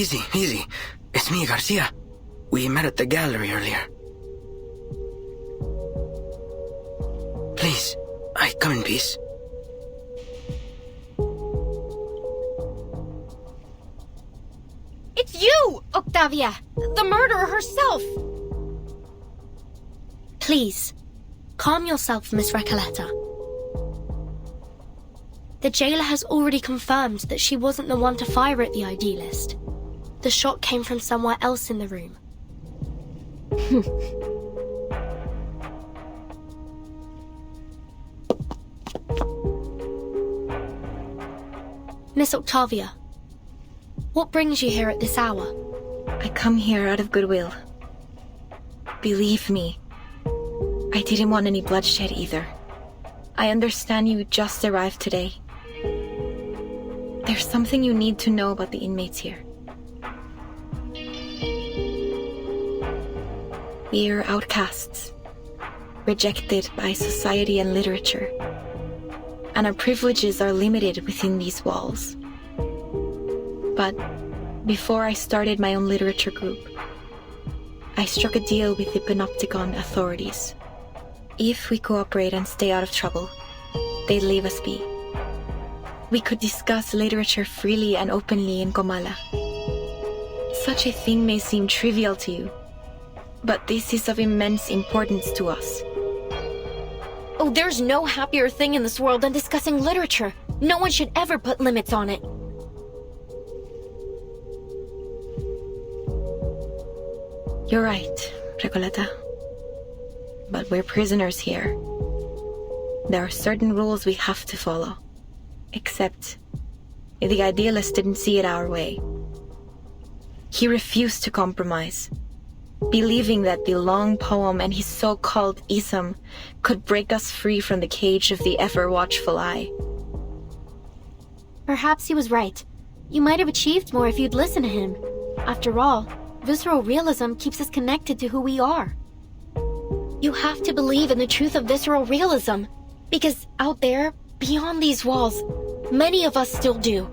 Easy, easy. It's me, Garcia. We met at the gallery earlier. Please, I come in peace. It's you, Octavia! The murderer herself! Please, calm yourself, Miss Recoleta. The jailer has already confirmed that she wasn't the one to fire at the idealist. The shot came from somewhere else in the room. Miss Octavia, what brings you here at this hour? I come here out of goodwill. Believe me, I didn't want any bloodshed either. I understand you just arrived today. There's something you need to know about the inmates here. We're outcasts, rejected by society and literature, and our privileges are limited within these walls. But before I started my own literature group, I struck a deal with the Panopticon authorities. If we cooperate and stay out of trouble, they'd leave us be. We could discuss literature freely and openly in Comala. Such a thing may seem trivial to you, but this is of immense importance to us. Oh, there's no happier thing in this world than discussing literature. No one should ever put limits on it. You're right, Recoleta. But we're prisoners here. There are certain rules we have to follow. Except, the idealist didn't see it our way. He refused to compromise, believing that the long poem and his so-called ism could break us free from the cage of the ever-watchful eye. Perhaps he was right. You might have achieved more if you'd listened to him. After all, visceral realism keeps us connected to who we are. You have to believe in the truth of visceral realism, because out there, beyond these walls, many of us still do.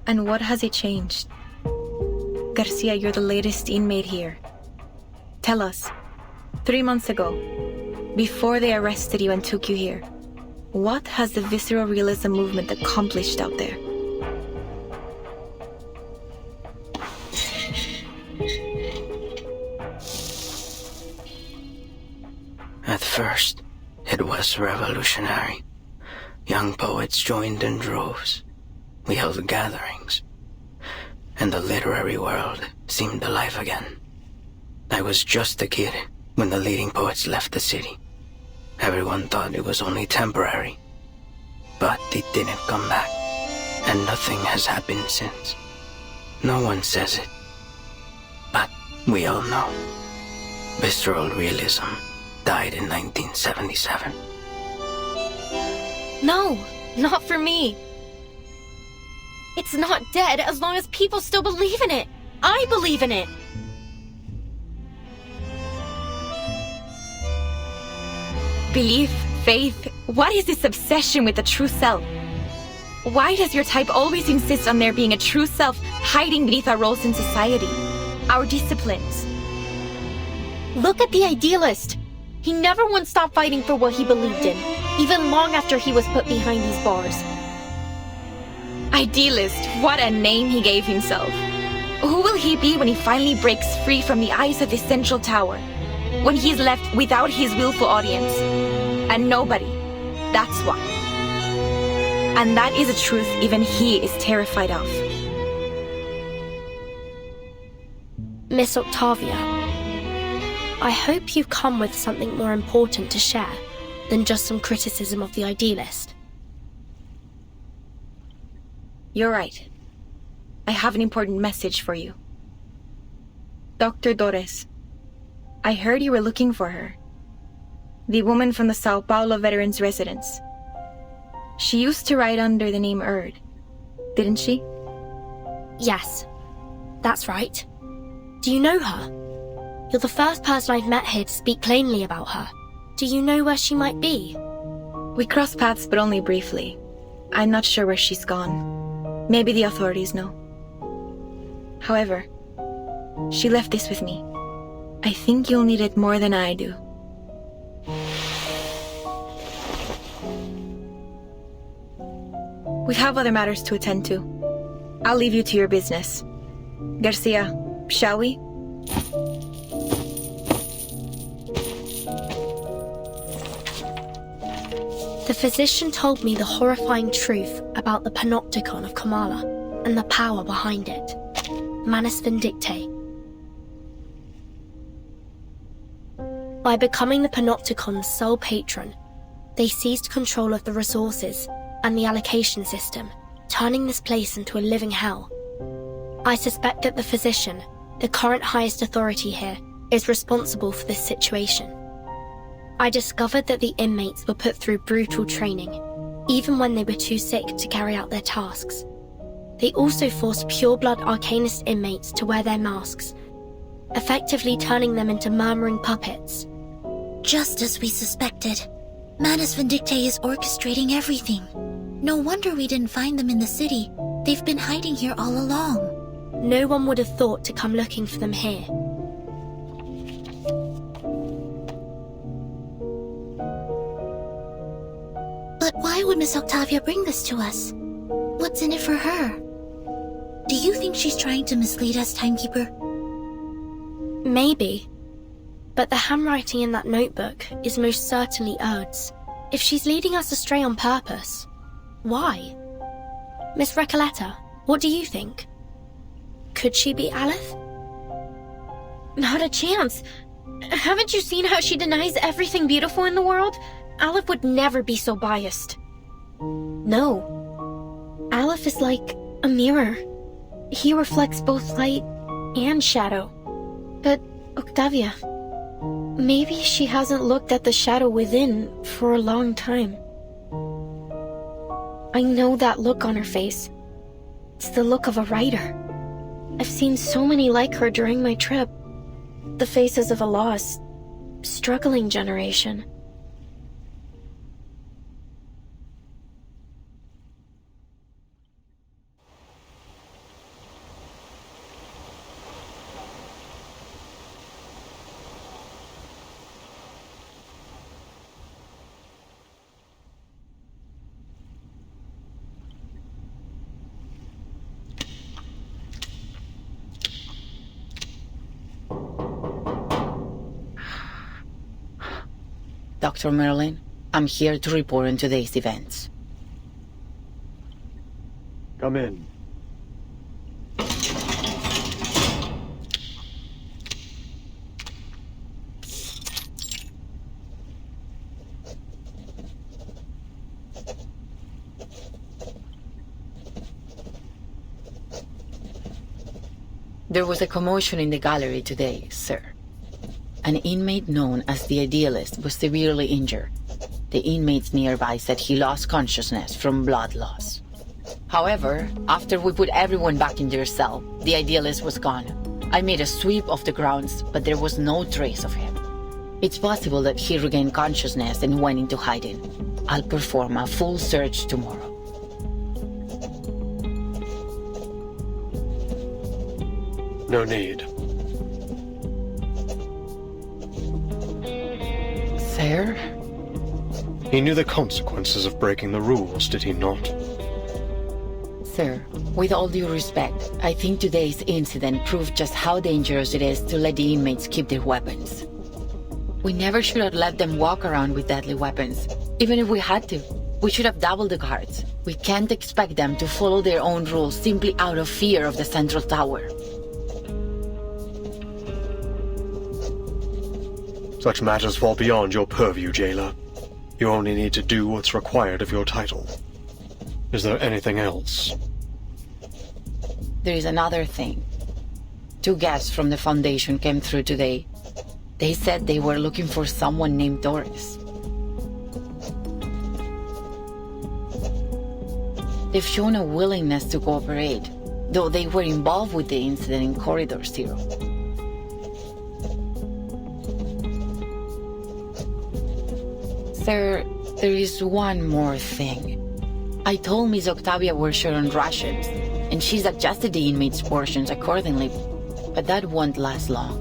And what has it changed? Garcia, you're the latest inmate here. Tell us, 3 months ago, before they arrested you and took you here, what has the visceral realism movement accomplished out there? At first, it was revolutionary. Young poets joined in droves. We held gatherings. And the literary world seemed alive again. I was just a kid when the leading poets left the city. Everyone thought it was only temporary. But it didn't come back. And nothing has happened since. No one says it. But we all know. Visceral realism died in 1977. No, not for me. It's not dead as long as people still believe in it. I believe in it. Belief, faith, what is this obsession with the true self? Why does your type always insist on there being a true self hiding beneath our roles in society? Our disciplines? Look at the idealist. He never once stopped fighting for what he believed in, even long after he was put behind these bars. Idealist, what a name he gave himself. Who will he be when he finally breaks free from the eyes of the central tower? When he is left without his willful audience? And nobody. That's why. And that is a truth even he is terrified of. Miss Octavia, I hope you've come with something more important to share than just some criticism of the idealist. You're right. I have an important message for you. Dr. Torres, I heard you were looking for her. The woman from the Sao Paulo Veterans Residence. She used to write under the name Erd, didn't she? Yes, that's right. Do you know her? You're the first person I've met here to speak plainly about her. Do you know where she might be? We crossed paths, but only briefly. I'm not sure where she's gone. Maybe the authorities know. However, she left this with me. I think you'll need it more than I do. We have other matters to attend to. I'll leave you to your business. Garcia, shall we? The physician told me the horrifying truth about the panopticon of Kamala and the power behind it. Manus Vindictae. By becoming the panopticon's sole patron, they seized control of the resources and the allocation system, turning this place into a living hell. I suspect that the physician, the current highest authority here, is responsible for this situation. I discovered that the inmates were put through brutal training, even when they were too sick to carry out their tasks. They also forced pure-blood Arcanist inmates to wear their masks, effectively turning them into murmuring puppets. Just as we suspected, Manus Vindictae is orchestrating everything. No wonder we didn't find them in the city. They've been hiding here all along. No one would have thought to come looking for them here. But why would Miss Octavia bring this to us? What's in it for her? Do you think she's trying to mislead us, Timekeeper? Maybe. But the handwriting in that notebook is most certainly Erd's. If she's leading us astray on purpose, why? Miss Recoleta, what do you think? Could she be Aleph? Not a chance. Haven't you seen how she denies everything beautiful in the world? Aleph would never be so biased. No. Aleph is like a mirror. He reflects both light and shadow. But, Octavia, maybe she hasn't looked at the shadow within for a long time. I know that look on her face. It's the look of a writer. I've seen so many like her during my trip. The faces of a lost, struggling generation. Dr. Merlin, I'm here to report on today's events. Come in. There was a commotion in the gallery today, sir. An inmate known as the Idealist was severely injured. The inmates nearby said he lost consciousness from blood loss. However, after we put everyone back in their cell, the Idealist was gone. I made a sweep of the grounds, but there was no trace of him. It's possible that he regained consciousness and went into hiding. I'll perform a full search tomorrow. No need. Sir? He knew the consequences of breaking the rules, did he not? Sir, with all due respect, I think today's incident proved just how dangerous it is to let the inmates keep their weapons. We never should have let them walk around with deadly weapons, even if we had to. We should have doubled the guards. We can't expect them to follow their own rules simply out of fear of the central tower. Such matters fall beyond your purview, jailer. You only need to do what's required of your title. Is there anything else? There is another thing. 2 guests from the Foundation came through today. They said they were looking for someone named Doris. They've shown a willingness to cooperate, though they were involved with the incident in Corridor Zero. Sir, there is one more thing. I told Miss Octavia we're short on rations, and she's adjusted the inmates' portions accordingly, but that won't last long.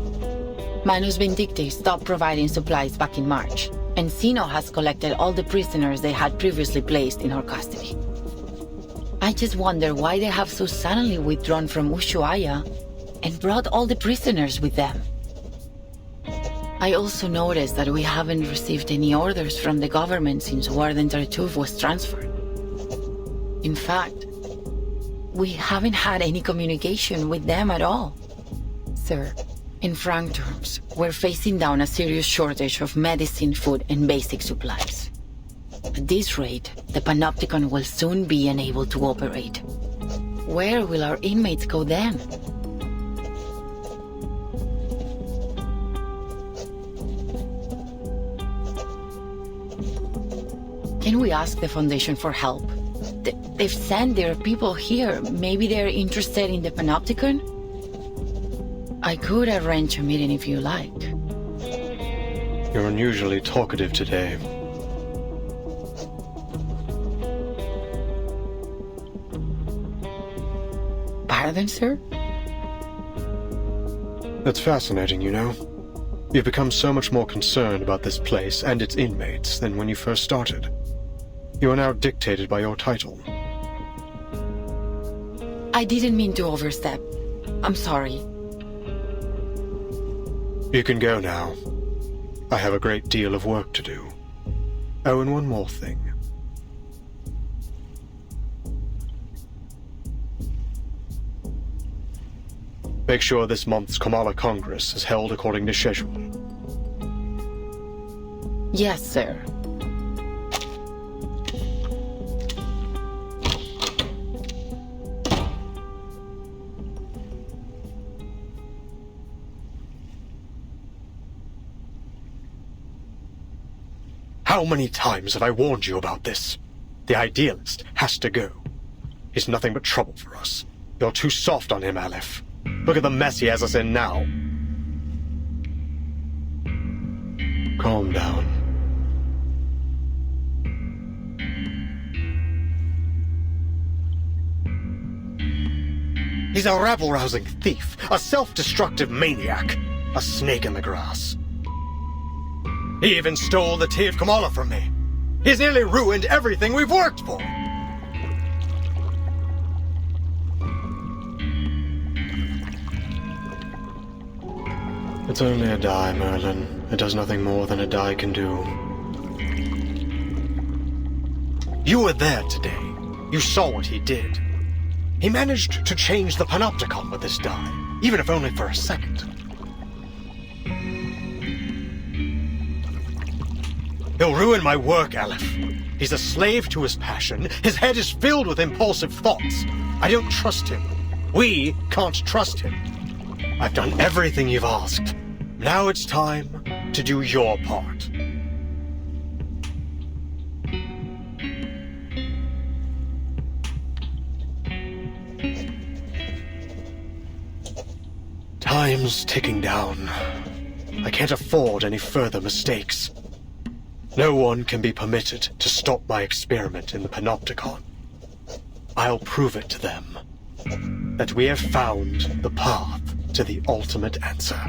Manus Vindicte stopped providing supplies back in March, and Sino has collected all the prisoners they had previously placed in her custody. I just wonder why they have so suddenly withdrawn from Ushuaia and brought all the prisoners with them. I also noticed that we haven't received any orders from the government since Warden Tartuffe was transferred. In fact, we haven't had any communication with them at all. Sir, in frank terms, we're facing down a serious shortage of medicine, food, and basic supplies. At this rate, the Panopticon will soon be unable to operate. Where will our inmates go then? Can we ask the Foundation for help? They've sent their people here. Maybe they're interested in the Panopticon? I could arrange a meeting if you like. You're unusually talkative today. Pardon, sir? That's fascinating, you know. You've become so much more concerned about this place and its inmates than when you first started. You are now dictated by your title. I didn't mean to overstep. I'm sorry. You can go now. I have a great deal of work to do. Oh, and one more thing. Make sure this month's Kamala Congress is held according to schedule. Yes, sir. How many times have I warned you about this? The idealist has to go. He's nothing but trouble for us. You're too soft on him, Aleph. Look at the mess he has us in now. Calm down. He's a rabble-rousing thief, a self-destructive maniac, a snake in the grass. He even stole the tea of Kamala from me. He's nearly ruined everything we've worked for. It's only a die, Merlin. It does nothing more than a die can do. You were there today. You saw what he did. He managed to change the Panopticon with this die, even if only for a second. He'll ruin my work, Aleph. He's a slave to his passion. His head is filled with impulsive thoughts. I don't trust him. We can't trust him. I've done everything you've asked. Now it's time to do your part. Time's ticking down. I can't afford any further mistakes. No one can be permitted to stop my experiment in the Panopticon. I'll prove it to them that we have found the path to the ultimate answer.